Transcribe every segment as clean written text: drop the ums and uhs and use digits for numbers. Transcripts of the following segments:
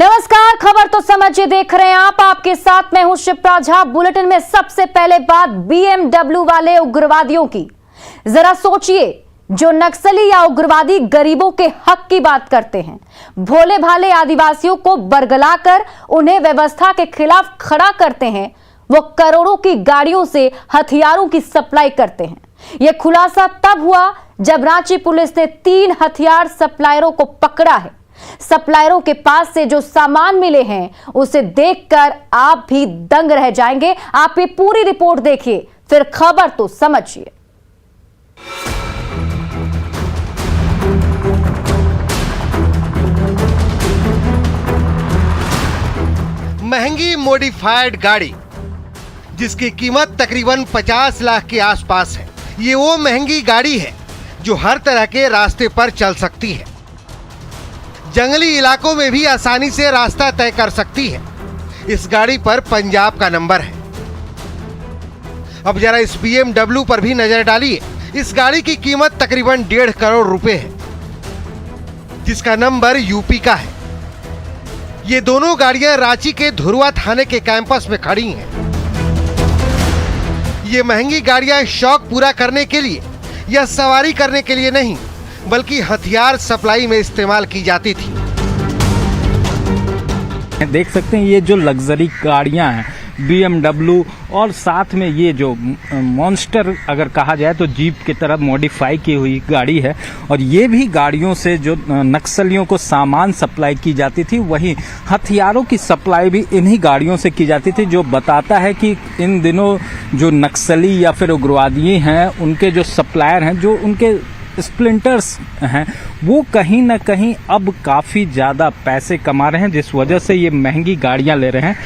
नमस्कार, खबर तो समझिए देख रहे हैं आप। आपके साथ मैं हूं शिप्रा झा। बुलेटिन में सबसे पहले बात बीएमडब्ल्यू वाले उग्रवादियों की। जरा सोचिए, जो नक्सली या उग्रवादी गरीबों के हक की बात करते हैं, भोले भाले आदिवासियों को बरगलाकर उन्हें व्यवस्था के खिलाफ खड़ा करते हैं, वो करोड़ों की गाड़ियों से हथियारों की सप्लाई करते हैं। यह खुलासा तब हुआ जब रांची पुलिस ने 3 हथियार सप्लायरों को पकड़ा है। सप्लायरों के पास से जो सामान मिले हैं उसे देखकर आप भी दंग रह जाएंगे। आप ये पूरी रिपोर्ट देखिए, फिर खबर तो समझिए। महंगी मॉडिफाइड गाड़ी जिसकी कीमत तकरीबन 50 लाख के आसपास है। ये वो महंगी गाड़ी है जो हर तरह के रास्ते पर चल सकती है, जंगली इलाकों में भी आसानी से रास्ता तय कर सकती है। इस गाड़ी पर पंजाब का नंबर है। अब जरा इस बीएमडब्ल्यू पर भी नजर डालिए। इस गाड़ी की कीमत तकरीबन 1.5 करोड़ रुपए है, जिसका नंबर यूपी का है। ये दोनों गाड़ियां रांची के धुरवा थाने के कैंपस में खड़ी हैं। ये महंगी गाड़ियां शौक पूरा करने के लिए या सवारी करने के लिए नहीं, बल्कि हथियार सप्लाई में इस्तेमाल की जाती थी। देख सकते हैं ये जो लग्जरी गाड़ियां हैं बीएमडब्ल्यू, और साथ में ये जो मॉन्स्टर अगर कहा जाए तो जीप की तरह मॉडिफाई की हुई गाड़ी है। और ये भी गाड़ियों से जो नक्सलियों को सामान सप्लाई की जाती थी, वहीं हथियारों की सप्लाई भी इन्हीं गाड़ियों से की जाती थी, जो बताता है कि इन दिनों जो नक्सली या फिर उग्रवादी हैं, उनके जो सप्लायर हैं, जो उनके स्प्लिंटर्स हैं, वो कहीं ना कहीं अब काफी ज्यादा पैसे कमा रहे हैं, जिस वजह से ये महंगी गाड़ियां ले रहे हैं।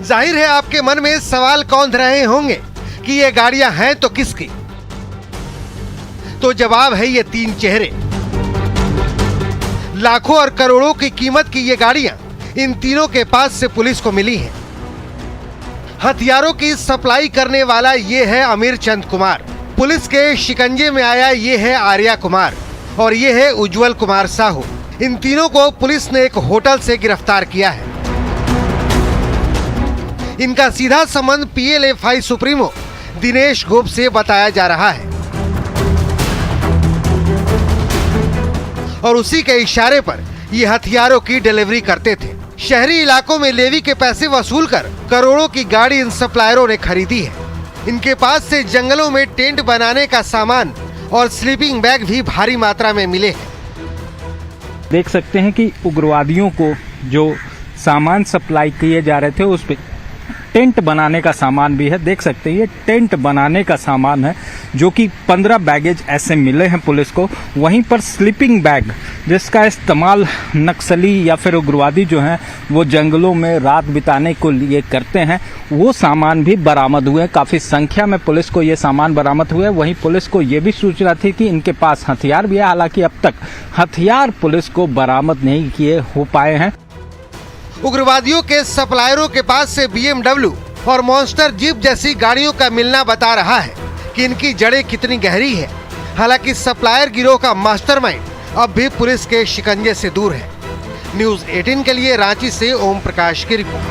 जाहिर है आपके मन में सवाल कौंध रहे होंगे कि ये गाड़ियां हैं तो किसकी। तो जवाब है ये 3 चेहरे। लाखों और करोड़ों की कीमत की ये गाड़ियां इन तीनों के पास से पुलिस को मिली हैं। हथियारों की सप्लाई करने वाला ये है अमीर चंद कुमार। पुलिस के शिकंजे में आया ये है आर्या कुमार, और ये है उज्जवल कुमार साहू। इन तीनों को पुलिस ने एक होटल से गिरफ्तार किया है। इनका सीधा संबंध पीएलएफआई सुप्रीमो दिनेश गोप से बताया जा रहा है, और उसी के इशारे पर ये हथियारों की डिलीवरी करते थे। शहरी इलाकों में लेवी के पैसे वसूल कर करोड़ों की गाड़ी इन सप्लायरों ने खरीदी है। इनके पास से जंगलों में टेंट बनाने का सामान और स्लीपिंग बैग भी भारी मात्रा में मिले हैं। देख सकते हैं कि उग्रवादियों को जो सामान सप्लाई किए जा रहे थे, उस पे टेंट बनाने का सामान भी है। देख सकते हैं ये टेंट बनाने का सामान है, जो कि 15 बैगेज ऐसे मिले हैं पुलिस को। वहीं पर स्लीपिंग बैग, जिसका इस्तेमाल नक्सली या फिर उग्रवादी जो हैं वो जंगलों में रात बिताने को लिए करते हैं, वो सामान भी बरामद हुए। काफ़ी संख्या में पुलिस को ये सामान बरामद हुए। वहीं पुलिस को ये भी सूचना थी कि इनके पास हथियार भी है, हालांकि अब तक हथियार पुलिस को बरामद नहीं किए हो पाए हैं। उग्रवादियों के सप्लायरों के पास से बीएमडब्ल्यू और मॉन्स्टर जीप जैसी गाड़ियों का मिलना बता रहा है कि इनकी जड़ें कितनी गहरी है। हालांकि सप्लायर गिरोह का मास्टरमाइंड अब भी पुलिस के शिकंजे से दूर है। न्यूज़ 18 के लिए रांची से ओम प्रकाश की रिपोर्ट।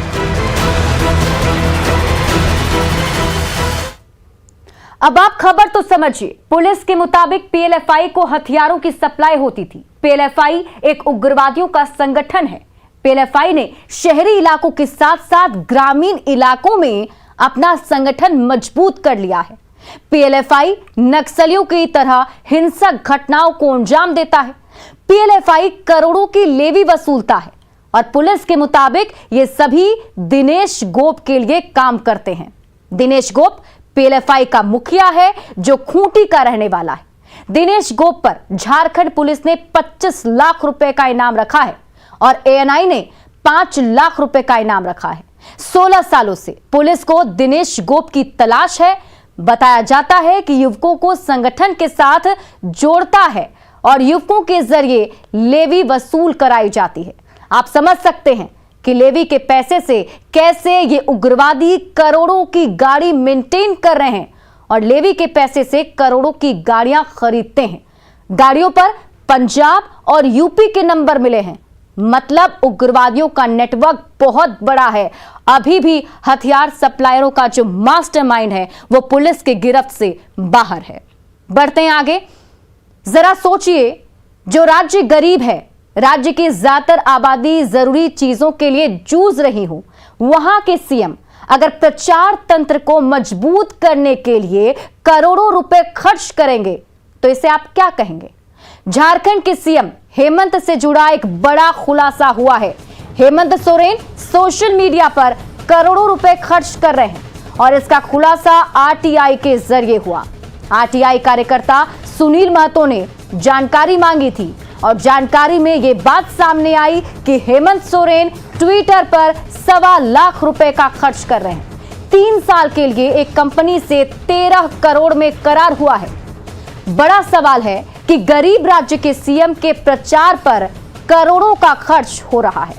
अब आप खबर तो समझिए। पुलिस के मुताबिक पीएलएफआई को हथियारों की सप्लाई होती थी। पीएलएफआई एक उग्रवादियों का संगठन है। पीएलएफआई ने शहरी इलाकों के साथ साथ ग्रामीण इलाकों में अपना संगठन मजबूत कर लिया है। पीएलएफआई नक्सलियों की तरह हिंसक घटनाओं को अंजाम देता है। पीएलएफआई करोड़ों की लेवी वसूलता है, और पुलिस के मुताबिक ये सभी दिनेश गोप के लिए काम करते हैं। दिनेश गोप पीएलएफआई का मुखिया है, जो खूंटी का रहने वाला है। दिनेश गोप पर झारखंड पुलिस ने 25 लाख रुपए का इनाम रखा है, और एएनआई ने 5 लाख रुपए का इनाम रखा है। 16 सालों से पुलिस को दिनेश गोप की तलाश है। बताया जाता है कि युवकों को संगठन के साथ जोड़ता है और युवकों के जरिए लेवी वसूल कराई जाती है। आप समझ सकते हैं कि लेवी के पैसे से कैसे ये उग्रवादी करोड़ों की गाड़ी मेंटेन कर रहे हैं, और लेवी के पैसे से करोड़ों की गाड़ियां खरीदते हैं। गाड़ियों पर पंजाब और यूपी के नंबर मिले हैं। मतलब उग्रवादियों का नेटवर्क बहुत बड़ा है। अभी भी हथियार सप्लायरों का जो मास्टरमाइंड है वो पुलिस के गिरफ्त से बाहर है। बढ़ते हैं आगे। जरा सोचिए, जो राज्य गरीब है, राज्य की ज्यादातर आबादी जरूरी चीजों के लिए जूझ रही हो, वहां के सीएम अगर प्रचार तंत्र को मजबूत करने के लिए करोड़ों रुपए खर्च करेंगे तो इसे आप क्या कहेंगे? झारखंड के सीएम हेमंत से जुड़ा एक बड़ा खुलासा हुआ है। हेमंत सोरेन सोशल मीडिया पर करोड़ों रुपए खर्च कर रहे हैं और इसका खुलासा आरटीआई के जरिए हुआ। आरटीआई कार्यकर्ता सुनील महतो ने जानकारी मांगी थी और जानकारी में यह बात सामने आई कि हेमंत सोरेन ट्विटर पर 1.25 लाख रुपए का खर्च कर रहे हैं। 3 साल के लिए एक कंपनी से 13 करोड़ में करार हुआ है। बड़ा सवाल है कि गरीब राज्य के सीएम के प्रचार पर करोड़ों का खर्च हो रहा है।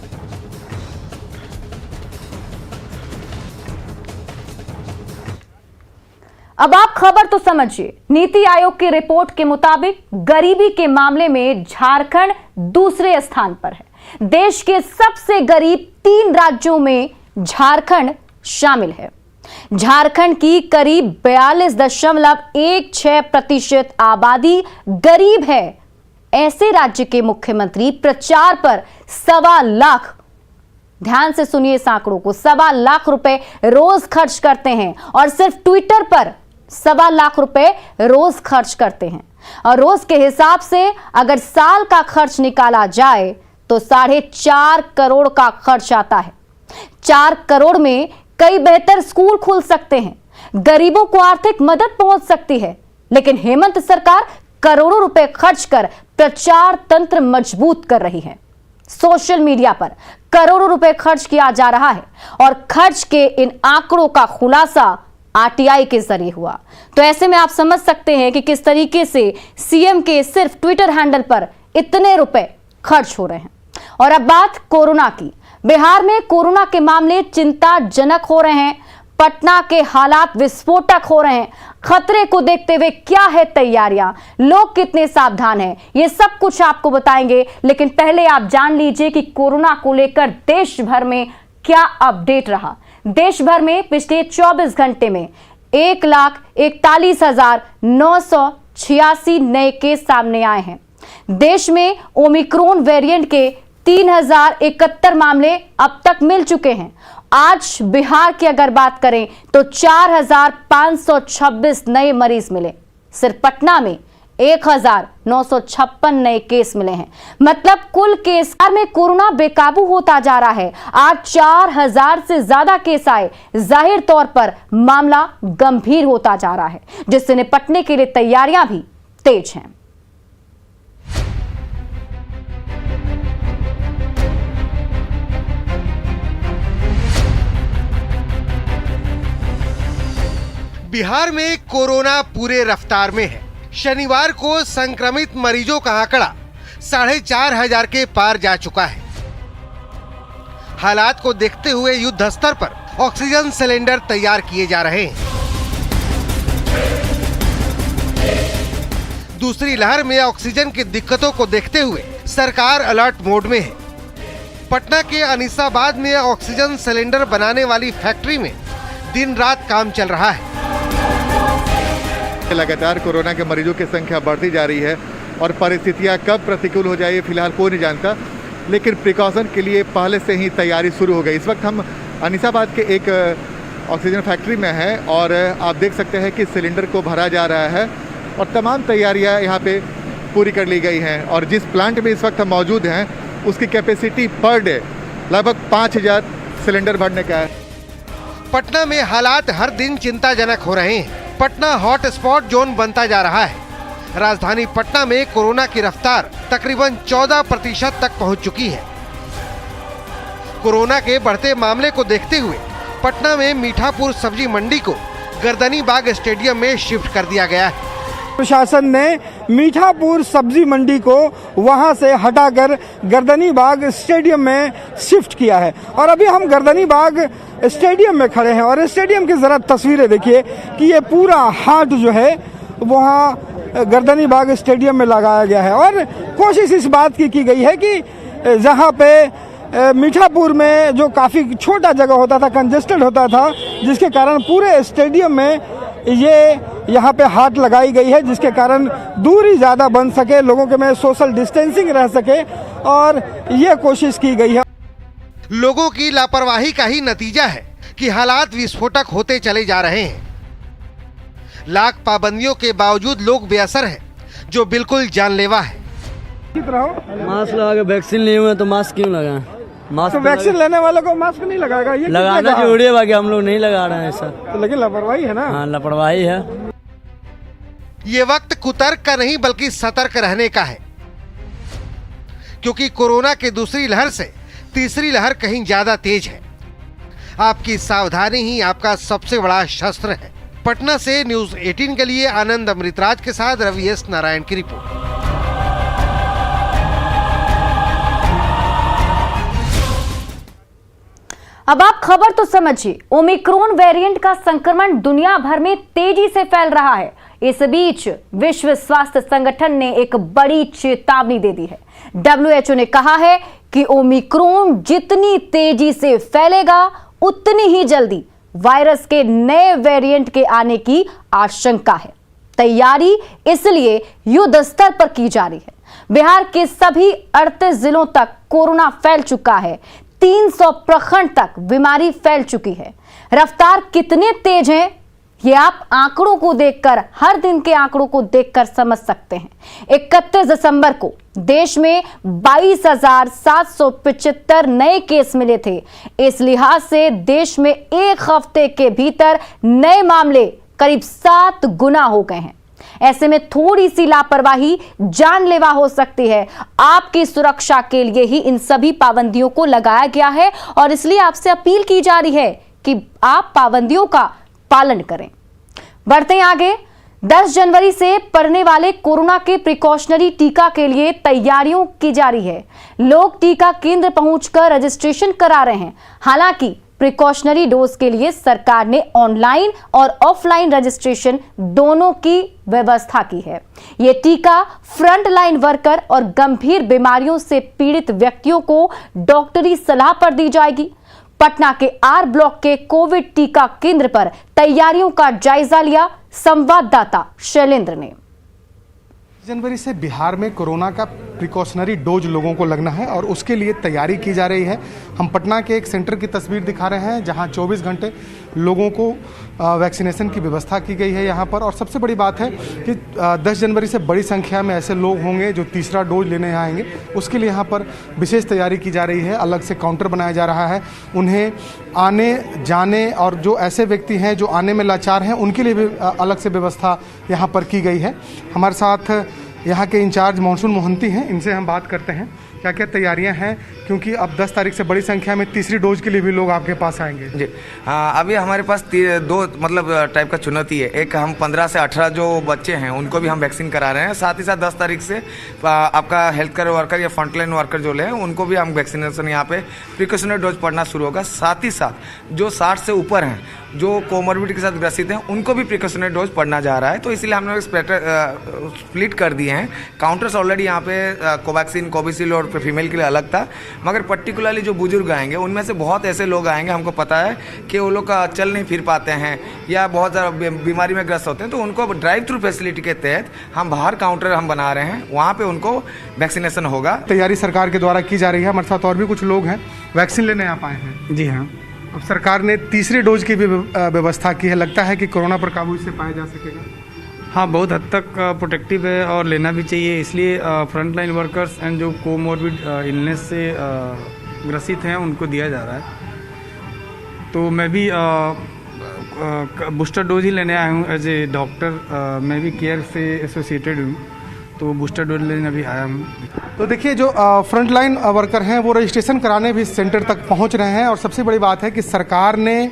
अब आप खबर तो समझिए। नीति आयोग की रिपोर्ट के मुताबिक गरीबी के मामले में झारखंड दूसरे स्थान पर है। देश के सबसे गरीब 3 राज्यों में झारखंड शामिल है। झारखंड की करीब 42.16% आबादी गरीब है। ऐसे राज्य के मुख्यमंत्री प्रचार पर 1.25 लाख, ध्यान से सुनिए इस आंकड़ों को, 1.25 लाख रुपए रोज खर्च करते हैं और सिर्फ ट्विटर पर 1.25 लाख रुपए रोज खर्च करते हैं। और रोज के हिसाब से अगर साल का खर्च निकाला जाए तो 4.5 करोड़ का खर्च आता है। 4 करोड़ में कई बेहतर स्कूल खुल सकते हैं, गरीबों को आर्थिक मदद पहुंच सकती है। लेकिन हेमंत सरकार करोड़ों रुपए खर्च कर प्रचार तंत्र मजबूत कर रही है। सोशल मीडिया पर करोड़ों रुपए खर्च किया जा रहा है और खर्च के इन आंकड़ों का खुलासा आरटीआई के जरिए हुआ। तो ऐसे में आप समझ सकते हैं कि किस तरीके से सीएम के सिर्फ ट्विटर हैंडल पर इतने रुपए खर्च हो रहे हैं। और अब बात कोरोना की। बिहार में कोरोना के मामले चिंताजनक हो रहे हैं। पटना के हालात विस्फोटक हो रहे हैं। खतरे को देखते हुए क्या है तैयारियां, लोग कितने सावधान हैं, ये सब कुछ आपको बताएंगे। लेकिन पहले आप जान लीजिए कि कोरोना को लेकर देश भर में क्या अपडेट रहा। देश भर में पिछले 24 घंटे में 1,41,986 नए केस सामने आए हैं। देश में ओमिक्रॉन वेरिएंट के 3071 मामले अब तक मिल चुके हैं। आज बिहार की अगर बात करें तो 4,526 नए मरीज मिले। सिर्फ पटना में 1,956 नए केस मिले हैं। मतलब कुल केस में कोरोना बेकाबू होता जा रहा है। आज 4,000 से ज्यादा केस आए। जाहिर तौर पर मामला गंभीर होता जा रहा है, जिससे निपटने के लिए तैयारियां भी तेज हैं। बिहार में कोरोना पूरे रफ्तार में है। शनिवार को संक्रमित मरीजों का आंकड़ा 4,500 के पार जा चुका है। हालात को देखते हुए युद्ध स्तर पर ऑक्सीजन सिलेंडर तैयार किए जा रहे हैं। दूसरी लहर में ऑक्सीजन की दिक्कतों को देखते हुए सरकार अलर्ट मोड में है। पटना के अनीसाबाद में ऑक्सीजन सिलेंडर बनाने वाली फैक्ट्री में दिन रात काम चल रहा है। लगातार कोरोना के मरीजों की संख्या बढ़ती जा रही है और परिस्थितियां कब प्रतिकूल हो जाए फिलहाल कोई नहीं जानता, लेकिन प्रिकॉशन के लिए पहले से ही तैयारी शुरू हो गई। इस वक्त हम अनीसाबाद के एक ऑक्सीजन फैक्ट्री में हैं और आप देख सकते हैं कि सिलेंडर को भरा जा रहा है और तमाम तैयारियां यहाँ पे पूरी कर ली गई हैं। और जिस प्लांट में इस वक्त हम मौजूद हैं उसकी कैपेसिटी पर डे लगभग 5,000 सिलेंडर भरने का है। पटना में हालात हर दिन चिंताजनक हो रहे हैं। पटना हॉट स्पॉट जोन बनता जा रहा है। राजधानी पटना में कोरोना की रफ्तार तकरीबन 14% तक पहुंच चुकी है। कोरोना के बढ़ते मामले को देखते हुए पटना में मीठापुर सब्जी मंडी को गर्दनीबाग स्टेडियम में शिफ्ट कर दिया गया है। प्रशासन ने मीठापुर सब्जी मंडी को वहां से हटाकर गर्दनीबाग स्टेडियम में शिफ्ट किया है और अभी हम गर्दनीबाग स्टेडियम में खड़े हैं और स्टेडियम की जरा तस्वीरें देखिए कि ये पूरा हाट जो है वहां गर्दनीबाग स्टेडियम में लगाया गया है और कोशिश इस बात की गई है कि जहाँ पे मीठापुर में जो काफ़ी छोटा जगह होता था, कंजेस्टेड होता था, जिसके कारण पूरे स्टेडियम में यहाँ पे हाट लगाई गई है, जिसके कारण दूरी ज़्यादा बन सके, लोगों के में सोशल डिस्टेंसिंग रह सके, और ये कोशिश की गई है। लोगों की लापरवाही का ही नतीजा है कि हालात विस्फोटक होते चले जा रहे हैं। लाख पाबंदियों के बावजूद लोग बेअसर हैं, जो बिल्कुल जानलेवा है। मास्क लगा के वैक्सीन लिए हुए तो मास्क क्यों लगाएं? मास्क तो वैक्सीन लेने वालों को मास्क नहीं लगाएगा, ये लगाना जरूरी है, बाकी हम लोग नहीं लगा रहे हैं सर। तो लेकिन लापरवाही है ना। हाँ, लापरवाही है। ये वक्त कुतर्क का नहीं बल्कि सतर्क रहने का है, क्योंकि कोरोना की दूसरी लहर से तीसरी लहर कहीं ज्यादा तेज है। आपकी सावधानी ही आपका सबसे बड़ा शस्त्र है। पटना से न्यूज़ 18 के लिए आनंद अमृतराज के साथ रवि एस नारायण की रिपोर्ट। अब आप खबर तो समझिए, ओमिक्रॉन वेरिएंट का संक्रमण दुनिया भर में तेजी से फैल रहा है। इस बीच विश्व स्वास्थ्य संगठन ने एक बड़ी चेतावनी दे दी है। WHO ने कहा है कि ओमिक्रॉन जितनी तेजी से फैलेगा, उतनी ही जल्दी वायरस के नए वेरिएंट के आने की आशंका है। तैयारी इसलिए युद्ध स्तर पर की जा रही है। बिहार के सभी 38 जिलों तक कोरोना फैल चुका है। 300 प्रखंड तक बीमारी फैल चुकी है। रफ्तार कितने तेज है, ये आप आंकड़ों को देखकर, हर दिन के आंकड़ों को देखकर समझ सकते हैं। 31 दिसंबर को देश में 22,775 नए केस मिले थे। इस लिहाज से देश में एक हफ्ते के भीतर नए मामले करीब 7 गुना हो गए हैं। ऐसे में थोड़ी सी लापरवाही जानलेवा हो सकती है। आपकी सुरक्षा के लिए ही इन सभी पाबंदियों को लगाया गया है, और इसलिए आपसे अपील की जा रही है कि आप पाबंदियों का पालन करें। बढ़ते हैं आगे। 10 जनवरी से पड़ने वाले कोरोना के प्रिकॉशनरी टीका के लिए तैयारियों की जा रही है। लोग टीका केंद्र पहुंचकर रजिस्ट्रेशन करा रहे हैं। हालांकि प्रिकॉशनरी डोज के लिए सरकार ने ऑनलाइन और ऑफलाइन रजिस्ट्रेशन दोनों की व्यवस्था की है। यह टीका फ्रंट लाइन वर्कर और गंभीर बीमारियों से पीड़ित व्यक्तियों को डॉक्टरी सलाह पर दी जाएगी। पटना के आर ब्लॉक के कोविड टीका केंद्र पर तैयारियों का जायजा लिया संवाददाता शैलेंद्र ने। जनवरी से बिहार में कोरोना का प्रिकॉशनरी डोज लोगों को लगना है और उसके लिए तैयारी की जा रही है। हम पटना के एक सेंटर की तस्वीर दिखा रहे हैं जहां 24 घंटे लोगों को वैक्सीनेशन की व्यवस्था की गई है यहाँ पर। और सबसे बड़ी बात है कि 10 जनवरी से बड़ी संख्या में ऐसे लोग होंगे जो तीसरा डोज लेने आएंगे। उसके लिए यहाँ पर विशेष तैयारी की जा रही है। अलग से काउंटर बनाया जा रहा है। उन्हें आने जाने और जो ऐसे व्यक्ति हैं जो आने में लाचार हैं उनके लिए भी अलग से व्यवस्था यहाँ पर की गई है। हमारे साथ यहाँ के इंचार्ज मानसून मोहंती हैं, इनसे हम बात करते हैं क्या क्या तैयारियां हैं, क्योंकि अब 10 तारीख से बड़ी संख्या में तीसरी डोज के लिए भी लोग आपके पास आएंगे। जी हाँ, अभी हमारे पास 2 मतलब टाइप का चुनौती है। एक, हम 15 से 18 जो बच्चे हैं उनको भी हम वैक्सीन करा रहे हैं। साथ ही साथ 10 तारीख से आपका हेल्थ केयर वर्कर या फ्रंटलाइन वर्कर जो ले उनको भी हम वैक्सीनेशन यहाँ पे प्रिकॉशनरी डोज पड़ना शुरू होगा। साथ ही साथ जो 60 से ऊपर हैं, जो कोमोर्बिडिटी के साथ ग्रसित हैं, उनको भी प्रिकॉशनरी डोज पड़ना जा रहा है। तो इसलिए हम लोग स्प्लिट कर दिए हैं। काउंटर्स ऑलरेडी यहाँ पे कोवैक्सीन, कोविशील्ड और फीमेल के लिए अलग था, मगर पर्टिकुलरली जो बुजुर्ग आएंगे उनमें से बहुत ऐसे लोग आएंगे, हमको पता है कि वो लोग चल नहीं फिर पाते हैं या बहुत ज़्यादा बीमारी में ग्रस्त होते हैं, तो उनको ड्राइव थ्रू फैसिलिटी के तहत हम बाहर काउंटर हम बना रहे हैं, वहाँ पे उनको वैक्सीनेशन होगा। तैयारी सरकार के द्वारा की जा रही है। हमारे साथ और भी कुछ लोग हैं, वैक्सीन लेने आप आए हैं। जी हाँ, अब सरकार ने तीसरे डोज की भी व्यवस्था की है। लगता है कि कोरोना पर काबू इससे पाया जा सकेगा? हाँ, बहुत हद तक प्रोटेक्टिव है और लेना भी चाहिए। इसलिए फ्रंट लाइन वर्कर्स एंड जो कोमोर्बिड इलनेस से ग्रसित हैं उनको दिया जा रहा है। तो मैं भी बूस्टर डोज ही लेने आया हूँ एज ए डॉक्टर। मैं भी केयर से एसोसिएटेड हूँ, तो बूस्टर डोज लेने भी आया हूँ। तो देखिए, जो फ्रंट लाइन वर्कर हैं वो रजिस्ट्रेशन कराने भी सेंटर तक पहुंच रहे हैं। और सबसे बड़ी बात है कि सरकार ने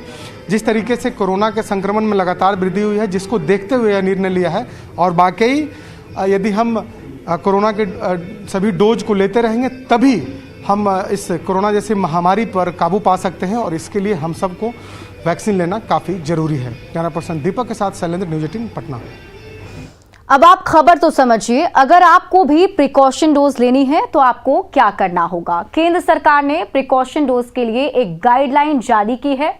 जिस तरीके से कोरोना के संक्रमण में लगातार वृद्धि हुई है, जिसको देखते हुए यह निर्णय लिया है। और वाकई यदि हम कोरोना के सभी डोज को लेते रहेंगे तभी हम इस कोरोना जैसी महामारी पर काबू पा सकते हैं, और इसके लिए हम सबको वैक्सीन लेना काफ़ी ज़रूरी है। कैमरा पर्सन दीपक के साथ शैलेंद्र, न्यूज़ 18 पटना। अब आप खबर तो समझिए, अगर आपको भी प्रिकॉशन डोज लेनी है तो आपको क्या करना होगा। केंद्र सरकार ने प्रिकॉशन डोज के लिए एक गाइडलाइन जारी की है।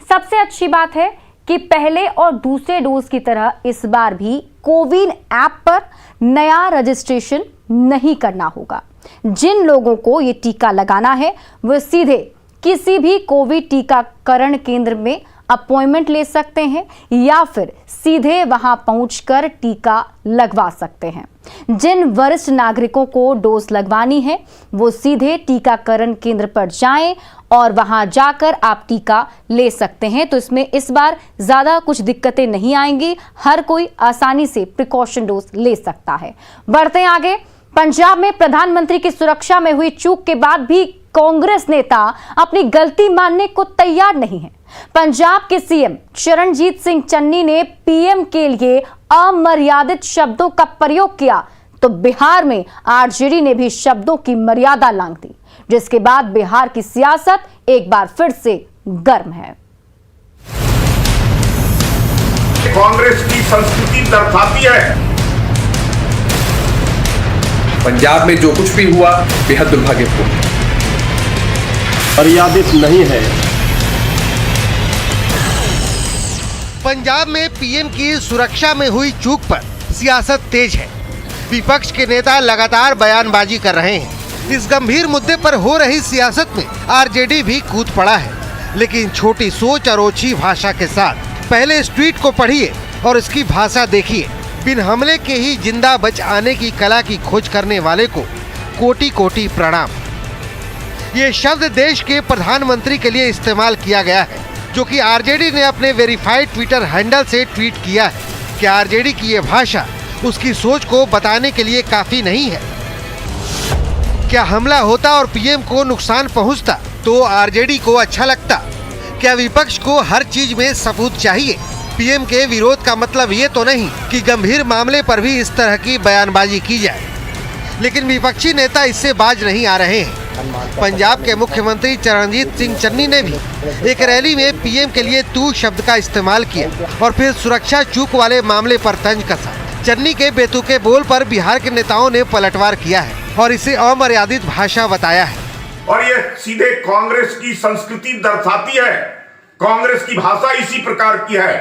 सबसे अच्छी बात है कि पहले और दूसरे डोज की तरह इस बार भी कोविन ऐप पर नया रजिस्ट्रेशन नहीं करना होगा। जिन लोगों को ये टीका लगाना है वो सीधे किसी भी कोविड टीकाकरण केंद्र में अपॉइंटमेंट ले सकते हैं या फिर सीधे वहां पहुंचकर टीका लगवा सकते हैं। जिन वरिष्ठ नागरिकों को डोज लगवानी है वो सीधे टीकाकरण केंद्र पर जाएं और वहां जाकर आप टीका ले सकते हैं। तो इसमें इस बार ज्यादा कुछ दिक्कतें नहीं आएंगी, हर कोई आसानी से प्रिकॉशन डोज ले सकता है। बढ़ते हैं आगे। पंजाब में प्रधानमंत्री की सुरक्षा में हुई चूक के बाद भी कांग्रेस नेता अपनी गलती मानने को तैयार नहीं है। पंजाब के सीएम चरणजीत सिंह चन्नी ने पीएम के लिए अमर्यादित शब्दों का प्रयोग किया तो बिहार में आरजेडी ने भी शब्दों की मर्यादा लांघ दी, जिसके बाद बिहार की सियासत एक बार फिर से गर्म है। कांग्रेस की संस्कृति दर्शाती है पंजाब में जो कुछ भी हुआ बेहद दुर्भाग्यपूर्ण, मर्यादित नहीं है। पंजाब में पीएम की सुरक्षा में हुई चूक पर सियासत तेज है। विपक्ष के नेता लगातार बयानबाजी कर रहे हैं। इस गंभीर मुद्दे पर हो रही सियासत में आरजेडी भी कूद पड़ा है, लेकिन छोटी सोच और ओछी भाषा के साथ पहले इस ट्वीट को पढ़िए और इसकी भाषा देखिए। बिन हमले के ही जिंदा बच आने की कला की खोज करने वाले को कोटि कोटि प्रणाम। ये शब्द देश के प्रधानमंत्री के लिए इस्तेमाल किया गया है, जो कि आरजेडी ने अपने वेरीफाइड ट्विटर हैंडल से ट्वीट किया है कि आरजेडी की ये भाषा उसकी सोच को बताने के लिए काफी नहीं है। क्या हमला होता और पीएम को नुकसान पहुंचता तो आरजेडी को अच्छा लगता? क्या विपक्ष को हर चीज में सबूत चाहिए? पीएम के विरोध का मतलब ये तो नहीं कि गंभीर मामले पर भी इस तरह की बयानबाजी की जाए, लेकिन विपक्षी नेता इससे बाज नहीं आ रहे हैं। पंजाब के मुख्यमंत्री चरणजीत सिंह चन्नी ने भी एक रैली में पीएम के लिए तू शब्द का इस्तेमाल किया और फिर सुरक्षा चूक वाले मामले पर तंज कसा। चन्नी के बेतुके बोल पर बिहार के नेताओं ने पलटवार किया है और इसे अमर्यादित भाषा बताया है। और ये सीधे कांग्रेस की संस्कृति दर्शाती है। कांग्रेस की भाषा इसी प्रकार की है।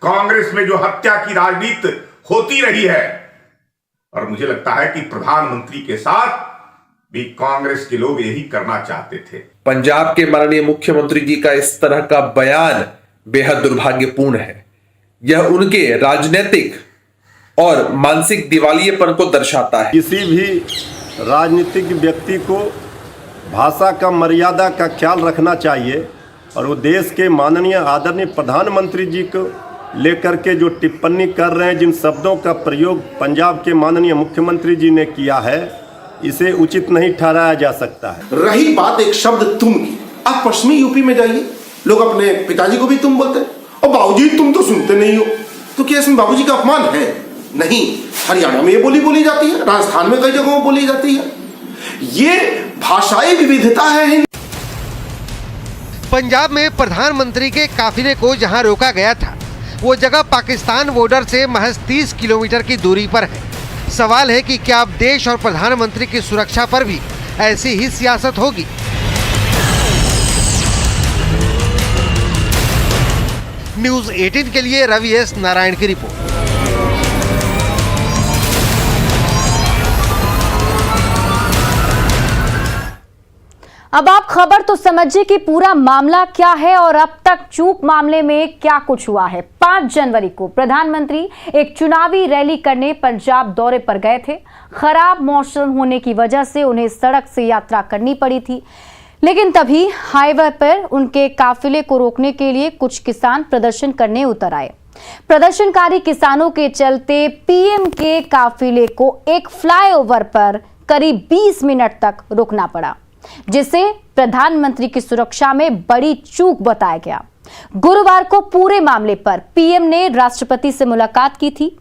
कांग्रेस में जो हत्या की राजनीति होती रही है, और मुझे लगता है कि प्रधानमंत्री के साथ भी कांग्रेस के लोग यही करना चाहते थे। पंजाब के माननीय मुख्यमंत्री जी का इस तरह का बयान बेहद दुर्भाग्यपूर्ण है। यह उनके राजनीतिक और मानसिक दिवालियेपन को दर्शाता है। किसी भी राजनीतिक व्यक्ति को भाषा का मर्यादा का ख्याल रखना चाहिए, और वो देश के माननीय आदरणीय प्रधानमंत्री जी को लेकर के जो टिप्पणी कर रहे हैं, जिन शब्दों का प्रयोग पंजाब के माननीय मुख्यमंत्री जी ने किया है, इसे उचित नहीं ठहराया जा सकता है। रही बात एक शब्द तुम की, आप पश्चिमी यूपी में जाइए, लोग अपने पिताजी को भी तुम बोलते हैं, और बाबूजी तुम तो सुनते नहीं हो। तो क्या इसमें बाबूजी का अपमान है? नहीं। हरियाणा में ये बोली जाती है, राजस्थान में कई जगहों बोली जाती है। ये भाषाई विविधता है। पंजाब में प्रधानमंत्री के काफिले को जहां रोका गया था, वो जगह पाकिस्तान बॉर्डर से महज 30 किलोमीटर की दूरी पर है। सवाल है कि क्या अब देश और प्रधानमंत्री की सुरक्षा पर भी ऐसी ही सियासत होगी? न्यूज़ 18 के लिए रवि एस नारायण की रिपोर्ट। अब आप खबर तो समझिए कि पूरा मामला क्या है और अब तक चूक मामले में क्या कुछ हुआ है। 5 जनवरी को प्रधानमंत्री एक चुनावी रैली करने पंजाब दौरे पर गए थे। खराब मौसम होने की वजह से उन्हें सड़क से यात्रा करनी पड़ी थी, लेकिन तभी हाईवे पर उनके काफिले को रोकने के लिए कुछ किसान प्रदर्शन करने उतर आए। प्रदर्शनकारी किसानों के चलते पीएम के काफिले को एक फ्लाईओवर पर करीब 20 मिनट तक रुकना पड़ा, जिसे प्रधानमंत्री की सुरक्षा में बड़ी चूक बताया गया। गुरुवार को पूरे मामले पर पीएम ने राष्ट्रपति से मुलाकात की थी।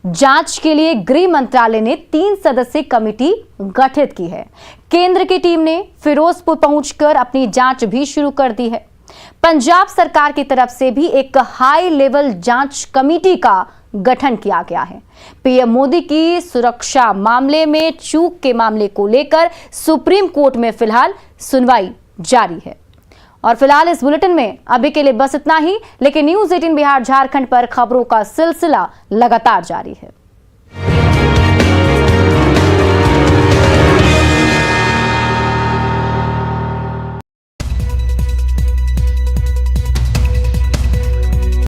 जांच के लिए गृह मंत्रालय ने 3 सदस्यीय कमेटी गठित की है। केंद्र की टीम ने फिरोजपुर पहुंचकर अपनी जांच भी शुरू कर दी है। पंजाब सरकार की तरफ से भी एक हाई लेवल जांच कमेटी का गठन किया गया है। पीएम मोदी की सुरक्षा मामले में चूक के मामले को लेकर सुप्रीम कोर्ट में फिलहाल सुनवाई जारी है। और फिलहाल इस बुलेटिन में अभी के लिए बस इतना ही, लेकिन न्यूज़ 18 बिहार झारखंड पर खबरों का सिलसिला लगातार जारी है।